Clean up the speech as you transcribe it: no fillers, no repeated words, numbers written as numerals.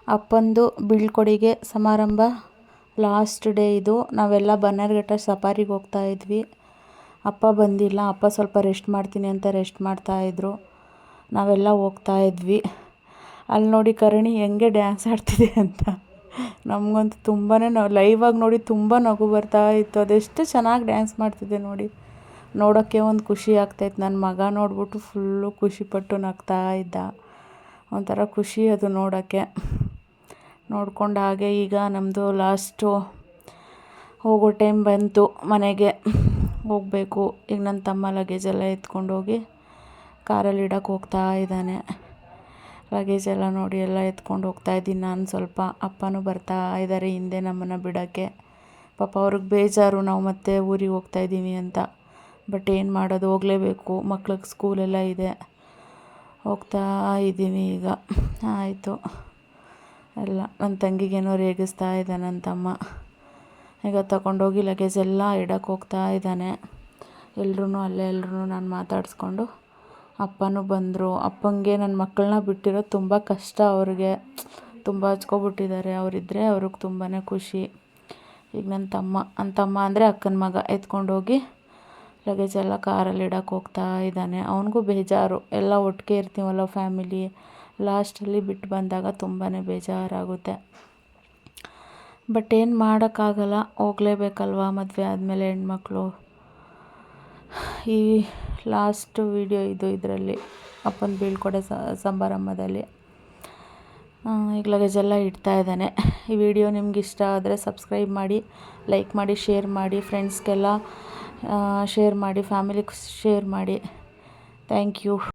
ಅಪ್ಪಂದು ಬೀಳ್ಕೊಡುಗೆ ಸಮಾರಂಭ last day ಇದು. ನಾವೆಲ್ಲ ಬನ್ನೇರುಘಟ್ಟ ಸಫಾರಿಗೆ ಹೋಗ್ತಾ ಇದ್ವಿ. ಅಪ್ಪ ಬಂದಿಲ್ಲ. ಅಪ್ಪ ಸ್ವಲ್ಪ ರೆಸ್ಟ್ ಮಾಡ್ತೀನಿ ಅಂತ ರೆಸ್ಟ್ ಮಾಡ್ತಾಯಿದ್ರು. ನಾವೆಲ್ಲ ಹೋಗ್ತಾ ಇದ್ವಿ. ಅಲ್ಲಿ ನೋಡಿ ಕರಣಿ ಹೆಂಗೆ ಡ್ಯಾನ್ಸ್ ಆಡ್ತಿದೆ ಅಂತ ನಮಗಂತೂ ತುಂಬಾ ಲೈವಾಗಿ ನೋಡಿ ತುಂಬ ನಗು ಬರ್ತಾ ಇತ್ತು. ಅದೆಷ್ಟು ಚೆನ್ನಾಗಿ ಡ್ಯಾನ್ಸ್ ಮಾಡ್ತಿದ್ದೆ ನೋಡಿ. ನೋಡೋಕ್ಕೆ ಒಂದು ಖುಷಿ ಆಗ್ತಾಯಿತ್ತು. ನನ್ನ ಮಗ ನೋಡ್ಬಿಟ್ಟು ಫುಲ್ಲು ಖುಷಿಪಟ್ಟು ನಗ್ತಾ ಇದ್ದ. ಒಂಥರ ಖುಷಿ ಅದು ನೋಡೋಕ್ಕೆ. ನೋಡ್ಕೊಂಡು ಹಾಗೆ ಈಗ ನಮ್ಮದು ಲಾಸ್ಟು ಹೋಗೋ ಟೈಮ್ ಬಂತು. ಮನೆಗೆ ಹೋಗಬೇಕು. ಈಗ ನನ್ನ ತಮ್ಮ ಲಗೇಜೆಲ್ಲ ಎತ್ಕೊಂಡೋಗಿ ಕಾರಲ್ಲಿ ಇಡೋಕ್ಕೆ ಹೋಗ್ತಾ ಇದ್ದಾನೆ. ಲಗೇಜೆಲ್ಲ ನೋಡಿ ಎಲ್ಲ ಎತ್ಕೊಂಡು ಹೋಗ್ತಾಯಿದ್ದೀನಿ ನಾನು ಸ್ವಲ್ಪ. ಅಪ್ಪನೂ ಬರ್ತಾ ಇದ್ದಾರೆ ಹಿಂದೆ ನಮ್ಮನ್ನು ಬಿಡೋಕ್ಕೆ. ಪಾಪ ಅವ್ರಿಗೆ ಬೇಜಾರು ನಾವು ಮತ್ತೆ ಊರಿಗೆ ಹೋಗ್ತಾಯಿದ್ದೀವಿ ಅಂತ. ಬಟ್ ಏನು ಮಾಡೋದು, ಹೋಗಲೇಬೇಕು. ಮಕ್ಳಿಗೆ ಸ್ಕೂಲೆಲ್ಲ ಇದೆ. ಹೋಗ್ತಾ ಇದ್ದೀವಿ ಈಗ. ಆಯಿತು ಎಲ್ಲ. ನನ್ನ ತಂಗಿಗೇನೋ ರೇಗಿಸ್ತಾ ಇದ್ದ ನನ್ನ ತಮ್ಮ. ಈಗ ತಗೊಂಡೋಗಿ ಲಗೇಜೆಲ್ಲ ಇಡೋಕ್ಕೆ ಹೋಗ್ತಾ ಇದ್ದಾನೆ. ಎಲ್ಲರೂ ನಾನು ಮಾತಾಡಿಸ್ಕೊಂಡು ಅಪ್ಪನೂ ಬಂದರು. ಅಪ್ಪಂಗೆ ನನ್ನ ಮಕ್ಕಳನ್ನ ಬಿಟ್ಟಿರೋದು ತುಂಬ ಕಷ್ಟ. ಅವ್ರಿಗೆ ತುಂಬ ಹಚ್ಕೊಬಿಟ್ಟಿದ್ದಾರೆ. ಅವರಿದ್ದರೆ ಅವ್ರಿಗೆ ತುಂಬಾ ಖುಷಿ. ಈಗ ನನ್ನ ತಮ್ಮ ಅಂದರೆ ಅಕ್ಕನ ಮಗ ಎತ್ಕೊಂಡೋಗಿ ಲಗೇಜೆಲ್ಲ ಕಾರಲ್ಲಿ ಇಡೋಕ್ಕೆ ಹೋಗ್ತಾ ಇದ್ದಾನೆ. ಅವನಿಗೂ ಬೇಜಾರು. ಎಲ್ಲ ಒಟ್ಟಿಗೆ ಇರ್ತೀವಲ್ಲ ಫ್ಯಾಮಿಲಿ. ಲಾಸ್ಟಲ್ಲಿ ಬಿಟ್ಟು ಬಂದಾಗ ತುಂಬಾ ಬೇಜಾರಾಗುತ್ತೆ. ಬಟ್ ಏನು ಮಾಡೋಕ್ಕಾಗಲ್ಲ, ಹೋಗಲೇಬೇಕಲ್ವ ಮದುವೆ ಆದಮೇಲೆ ಹೆಣ್ಮಕ್ಳು. ಈ ಲಾಸ್ಟ್ ವೀಡಿಯೋ ಇದು ಇದರಲ್ಲಿ ಅಪ್ಪನ ಬೀಳ್ಕೊಡೆ ಸಮಾರಂಭದಲ್ಲಿ. ಈಗ ಲಗೇಜೆಲ್ಲ ಇಡ್ತಾ ಇದ್ದಾನೆ. ಈ ವಿಡಿಯೋ ನಿಮ್ಗೆ ಇಷ್ಟ ಆದರೆ ಸಬ್ಸ್ಕ್ರೈಬ್ ಮಾಡಿ, ಲೈಕ್ ಮಾಡಿ, ಶೇರ್ ಮಾಡಿ, ಫ್ರೆಂಡ್ಸ್ಗೆಲ್ಲ ಶೇರ್ ಮಾಡಿ, ಫ್ಯಾಮಿಲಿಗೆ ಶೇರ್ ಮಾಡಿ. Thank you.